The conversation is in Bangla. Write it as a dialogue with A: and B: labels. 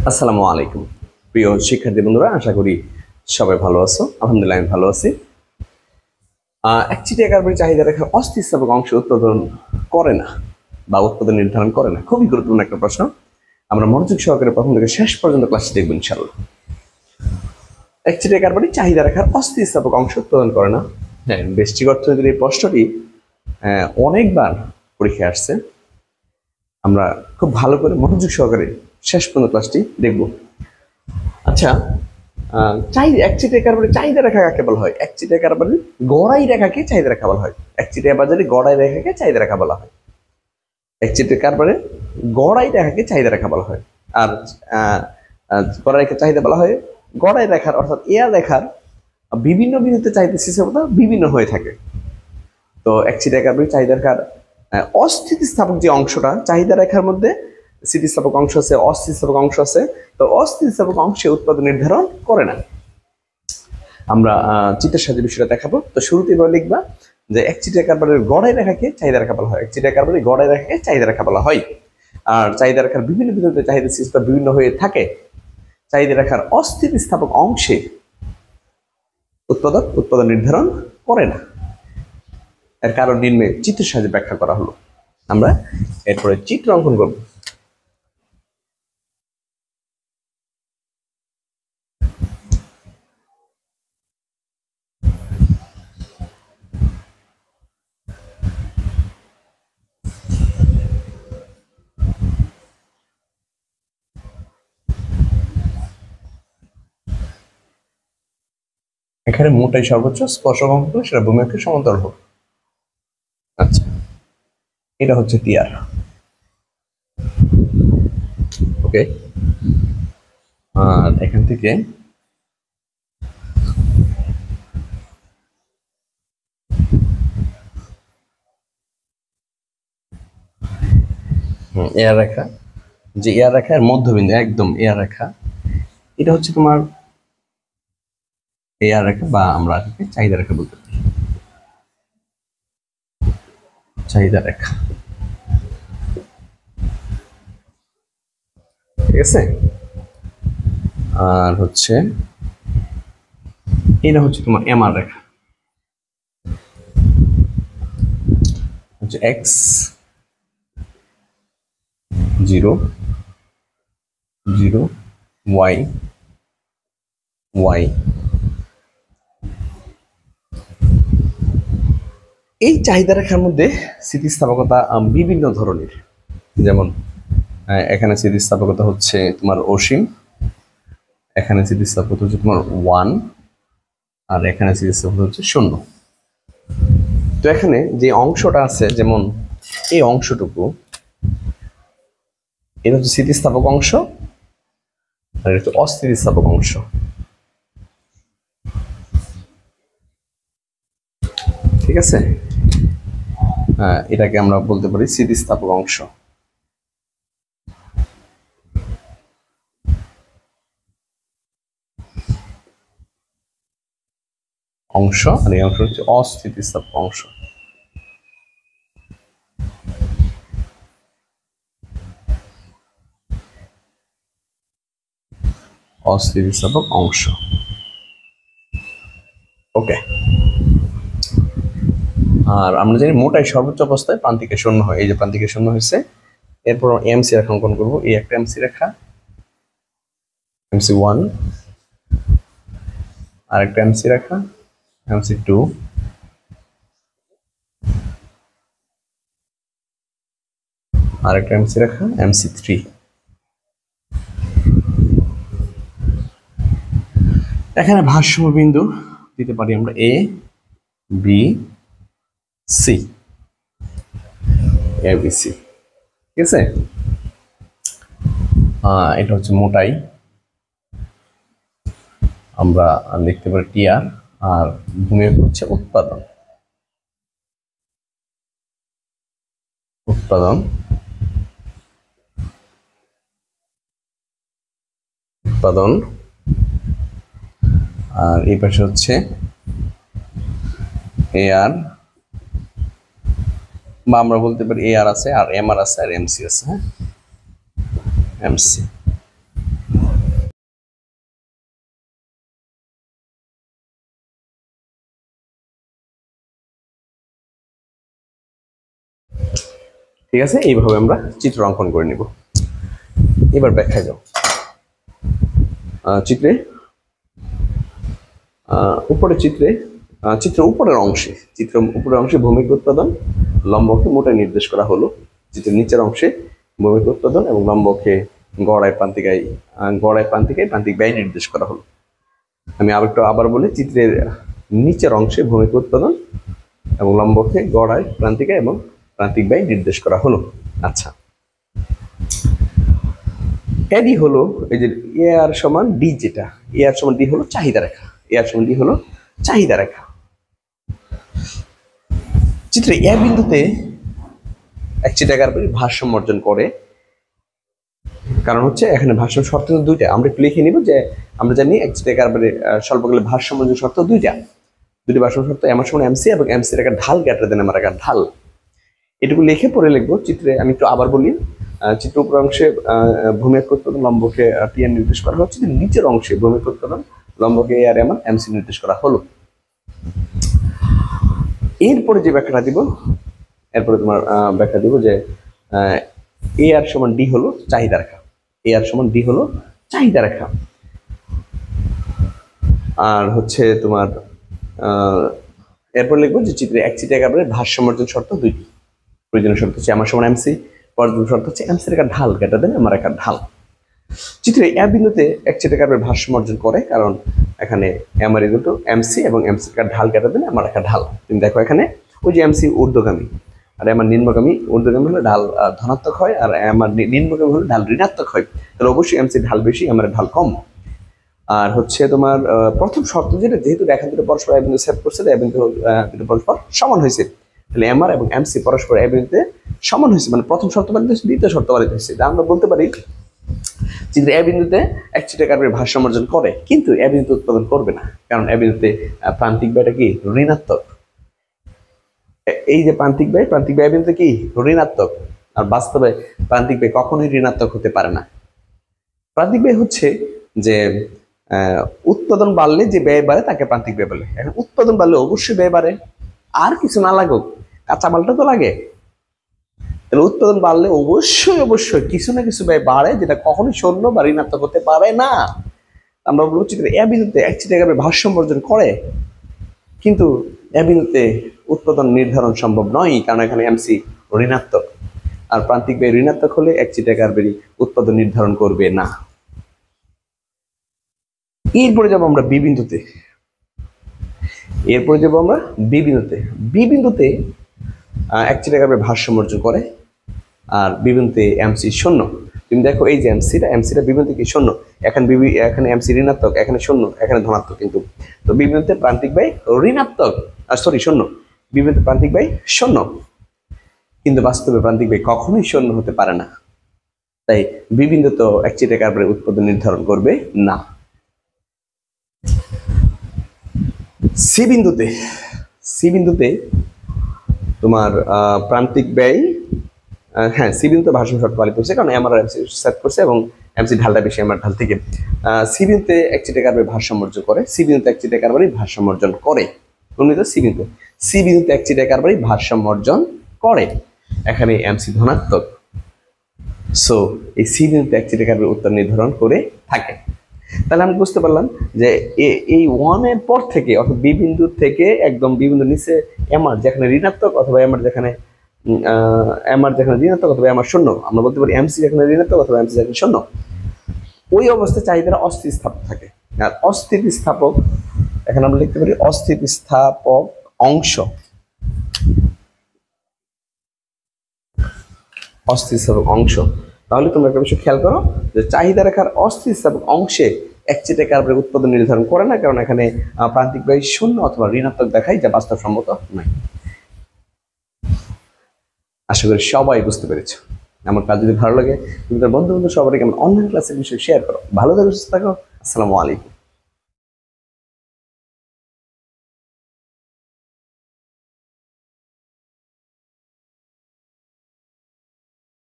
A: আসসালামু আলাইকুম প্রিয় শিক্ষার্থী বন্ধুরা, আশা করি সবাই ভালো আছো। আলহামদুলিল্লাহ আমি ভালো আছি। একচেটিয়া কার্বনের চাহিদা রেখা অস্থিতিস্থাপক অংশ উৎপাদন করে না বা উৎপাদন নির্ধারণ করে না। খুবই গুরুত্বপূর্ণ একটা প্রশ্ন। আমরা মনোযোগ সহকারে প্রথম থেকে শেষ পর্যন্ত ক্লাসটি দেখব ইনশাআল্লাহ। একচেটিয়া কার্বনের চাহিদা রেখার অস্থিতিস্থাপক অংশ উৎপাদন করে না। হ্যাঁ, বেষ্টিক অর্থনীতির এই প্রশ্নটি অনেকবার পরীক্ষায় আসছে। আমরা খুব ভালো করে মনোযোগ সহকারে শেষ পর্যন্ত ক্লাসটি দেখব। আচ্ছা, একচেটিয়া কার্বনের চাহিদা রেখা কাকে বলা হয়? একচেটিয়া কার্বনের গড়াই রেখাকে চাহিদা রেখা বলা হয়। একচেটিয়া বাজারে গড়াই রেখাকে চাহিদা রেখা বলা হয়। একচেটিয়া কার্বনের গড়াই রেখাকে চাহিদা রেখা বলা হয়। আর গড়াই রেখার চাহিদা বলা হয় গড়াই রেখার অর্থাৎ এয়ার রেখার বিভিন্ন বিন্দুতে চাহিদা স্থিতিস্থাপকতা বিভিন্ন হয়ে থাকে। তো একচেটিয়া কার্বনের চাহিদা রেখার অস্থিতিস্থাপক যে অংশটা, চাহিদা রেখার মধ্যে স্থিতিস্থাপক অংশ আছে, অস্থিতিস্থাপক অংশ আছে। তো অস্থিতিস্থাপক অংশে উৎপাদন নির্ধারণ করে না। আমরা চিত্রের সাহায্যে বিষয়টা দেখাবো। তো শুরুতে এবার লিখবা যে একচেটিয়া কার্বনের গড়াই রেখাকে চাহিদা রেখা বলা হয়। একচেটিয়া কার্বনের গড়াই রেখাকে চাহিদা রেখা বলা হয়। আর চাহিদা রেখার বিভিন্ন বিন্দুতে চাহিদা স্থিতিস্থাপক বিভিন্ন হয়ে থাকে। চাহিদা রেখার অস্থিতিস্থাপক অংশে উৎপাদন নির্ধারণ করে না। এর কারণ নিম্নে চিত্রের সাহায্যে ব্যাখ্যা করা হলো। আমরা এরপরে চিত্র অঙ্কন করব। এখানে মোটাই সর্বোচ্চ স্পর্শক অঙ্ক করলে সেটা ভূমি অক্ষের সমান্তরাল হোক। আচ্ছা, এটা হচ্ছে টিআর। ওকে, আর এখান থেকে এয়ার রেখা, যে এয়ার রেখার মধ্যবিন্দু একদম এয়ার রেখা, এটা হচ্ছে তোমার এয়ার রেখা বা আমরা এটাকে চাহিদা রেখা বলতে পারি। চাহিদা রেখা, ঠিক আছে। আর হচ্ছে এটা হচ্ছে তোমার এমআর রেখা, হচ্ছে এক্স 0 0 ওয়াই ওয়াই। এই চাহিদা রেখার মধ্যে স্থিতিস্থাপকতা বিভিন্ন ধরনের। যেমন এখানে স্থিতিস্থাপকতা হচ্ছে তোমার অসীম, এখানে স্থিতিস্থাপকতা হচ্ছে তোমার 1, আর এখানে স্থিতিস্থাপকতা হচ্ছে 0। তো এখানে যে অংশটা আছে, যেমন এই অংশটুকু, এটা হচ্ছে স্থিতিস্থাপক অংশ আর এটা হচ্ছে অস্থিতিস্থাপক অংশ। ঠিক আছে, এটাকে আমরা বলতে পারি স্থিতিস্থাপক অংশ। আর এই অংশ হচ্ছে অস্থিতিস্থাপক অংশ। অস্থিতিস্থাপক অংশ। ওকে, আর আমরা জানি মোটাই সর্বোচ্চ অবস্থায় প্রান্তিকে শূন্য হয়। এই যে প্রান্তিকে শূন্য হয়েছে, এরপর এমসি রেখা অঙ্কন করবো। এই একটা এমসি রেখা, MC1, আর একটা এমসি রেখা MC2, আর একটা এমসি রেখা MC3। এখানে ভারসাম্য বিন্দু দিতে পারি আমরা A B C, ABC। ঠিক আছে, এটা হচ্ছে মোটাই, আমরা লিখতে পারি টিআর। আর ভূমি হচ্ছে উৎপাদন। উৎপাদন উৎপাদন আর এই পাশে হচ্ছে এআর, বা আমরা বলতে পারি এআর আছে আর এমআর আছে আর এমসি আছে। হ্যাঁ, এমসি। ঠিক আছে, এইভাবে আমরা চিত্র অঙ্কন করে নিব। এবার ব্যাখ্যায় যাও। চিত্রে উপরের চিত্রে চিত্র উপরের অংশে ভূমিক উৎপাদন, লম্বকে মোটায় নির্দেশ করা হলো। চিত্রের নিচের অংশে ভূমিক উৎপাদন এবং লম্বকে গড়ায় প্রান্তিকায় প্রান্তিক ব্যয় নির্দেশ করা হলো। আমি আবার বলি, চিত্রের নিচের অংশে ভূমিক উৎপাদন এবং লম্বকে গড়ায় প্রান্তিকায় এবং প্রান্তিক ব্যয় নির্দেশ করা হলো। আচ্ছা, এডি হলো এই যে এ আর সমান ডি, যেটা এ আর সমান ডি হলো চাহিদা রেখা, চিত্রে এ বিন্দুতে একচিটাকার ভারসাম্য অর্জন করে। কারণ হচ্ছে এখানে ভারসাম্য শর্ত দুইটা, আমরা একটু লিখে নিব যে আমরা জানি একচিটাকার স্বল্পকালের ভারসাম্য শর্ত দুটি ভারসাম্য শর্ত, এম সমান এমসি এবং এমসি এর একটা ঢাল গ্রেটার দেন এম এর একটা ঢাল। এটুকু লিখে পরে লিখবো। চিত্রে আমি একটু আবার বলি, চিত্র উপর অংশে ভূমিক উৎপাদন লম্বকে টি এর নির্দেশ করা হচ্ছে, নিচের অংশে ভূমিক উৎপাদন লম্বকে এ আর এম এমসি নির্দেশ করা হলো। এরপরে যে ব্যাখ্যাটা দিব, যে এ আর সমান ডি হলো চাহিদা রেখা, আর হচ্ছে তোমার এরপর লিখবো যে চিত্রে একচিটাকার ভারসাম্য অর্জন শর্ত দুইটি। প্রয়োজনীয় শর্ত হচ্ছে আমার সমান এমসি, পর্যাপ্ত শর্ত হচ্ছে এমসির একটা ঢাল গ্রেটার দেন আমার একটা ঢাল। চিত্রে এ বিন্দুতে একচিটাকার ভারসাম্য অর্জন করে, কারণ এখানে আমার ইকুয়াল এমসি এবং এমসির একটা ঢাল গ্রেটার দেন আমার একটা ঢাল। তুমি দেখো এখানে ওই যে এমসি ঊর্ধ্বগামী আর আমার নিম্নগামী, ঊর্ধ্বগামী হলে ঢাল ধনাত্মক হয় আর আমার নিম্নগামী হলে ঢাল ঋণাত্মক হয়, তাহলে অবশ্যই এমসির ঢাল বেশি, আমার ঢাল কম। আর হচ্ছে তোমার প্রথম শর্ত যেহেতু রেখা দুটো পরস্পর এ বিন্দু সেট করছে, এ বিন্দু দুটো পরস্পর সমান হয়েছে, তাহলে এমআর এবং এমসি পরস্পর এ বিন্দুতে সমান হয়েছে, মানে প্রথম শর্ত বাড়িতে হয়েছে, দ্বিতীয় শর্ত বাড়িতে হয়েছে। আমরা বলতে পারি চিত্রে এ বিন্দুতে একচিটাকার ভারসাম্য অর্জন করে, কিন্তু এ বিন্দু উৎপাদন করবে না, কারণ এ বিন্দুতে প্রান্তিক ব্যয়টা কি ঋণাত্মক। এই যে প্রান্তিক ব্যয় এ বিন্দুতে কি ঋণাত্মক, আর বাস্তবে প্রান্তিক ব্যয় কখনোই ঋণাত্মক হতে পারে না। প্রান্তিক ব্যয় হচ্ছে যে উৎপাদন বাড়লে যে ব্যয় বাড়ে তাকে প্রান্তিক ব্যয় বলে। এখন উৎপাদন বাড়লে অবশ্যই ব্যয় বাড়ে, আর কিছু না লাগুক, কাঁচামালটা তো লাগে, তাহলে উৎপাদন বাড়লে অবশ্যই কিছু না কিছু ব্যয় বাড়ে, যেটা কখনোই শূন্য বা ঋণাত্মক হতে পারে না। আমরা বলছি এ বিন্দুতে একচিটাকার ভারসাম্য অর্জন করে, কিন্তু এ বিন্দুতে উৎপাদন নির্ধারণ সম্ভব নয়, কারণ এখানে এমসি ঋণাত্মক, আর প্রান্তিক ব্যয় ঋণাত্মক হলে একচিটাকার উৎপাদন নির্ধারণ করবে না। এরপরে যাবো আমরা বি বিন্দুতে। বি বিন্দুতে একচিটাকার ভারসাম্য অর্জন করে, আর বি বিন্দুতে এমসি শূন্য। তুমি দেখো এই যে এমসিটা বি বিন্দুতে কি শূন্য, এখানে এমসি ঋণাত্মক, এখানে শূন্য, এখানে ধনাত্মক, কিন্তু তো বি বিন্দুতে প্রান্তিক ব্যয় ঋণাত্মক, শূন্য। বি বিন্দুতে প্রান্তিক ব্যয় শূন্য, কিন্তু বাস্তবে প্রান্তিক ব্যয় কখনোই শূন্য হতে পারে না, তাই বি বিন্দু তো একচিটাকার উৎপাদন নির্ধারণ করবে না। সি বিন্দুতে তোমার প্রান্তিক ব্যয়, হ্যাঁ সি বিন্দুতে ভারসাম্য শর্ত পালিত হচ্ছে, কারণ এমআর এমসি সেট করছে এবং এমসি ঢালটা বেশি এমআর ঢাল থেকে। সি বিন্দুতে একচিটাকার ভারসাম্য অর্জন করে, ভারসাম্য অর্জন করে। সি বিন্দুতে একচিটাকার ভারসাম্য অর্জন করে, এখানে এমসি ধনাত্মক, সো এই সি বিন্দুতে একচিটাকার উত্তর নির্ধারণ করে থাকে। তাহলে আমি বুঝতে পারলাম যে এই ওয়ানের পর থেকে, অর্থাৎ বি বিন্দু থেকে একদম বি বিন্দুর নিচে এমআর যেখানে ঋণাত্মক অথবা এমআর যেখানে ঋণাত্মক অথবা এমআর শূন্য, আমরা বলতে পারি এমসি যেখানে ঋণাত্মক অথবা এমসি যেখানে শূন্য, ওই অবস্থায় চাহিদারা অস্থিতিস্থাপক থাকে। আর অস্থিতিস্থাপক, এখানে আমরা লিখতে পারি অস্থিতিস্থাপক অংশ, তাহলে তোমরা একটা বিষয় খেয়াল করো যে চাহিদা রেখার অস্থিতিস্থাপক অংশে একচিটাকার উৎপাদন নির্ধারণ করে না, কারণ এখানে প্রান্তিক ব্যয় শূন্য অথবা ঋণাত্মক দেখায়, যা বাস্তবসম্মত নয়। আশা করি সবাই বুঝতে পেরেছো। আমার কাজ যদি ভালো লাগে তুমি তার বন্ধু সবাইকে আমার অনলাইন ক্লাসের বিষয়ে শেয়ার করো। ভালো থাকো, সুস্থ থাকো। আসসালামু আলাইকুম।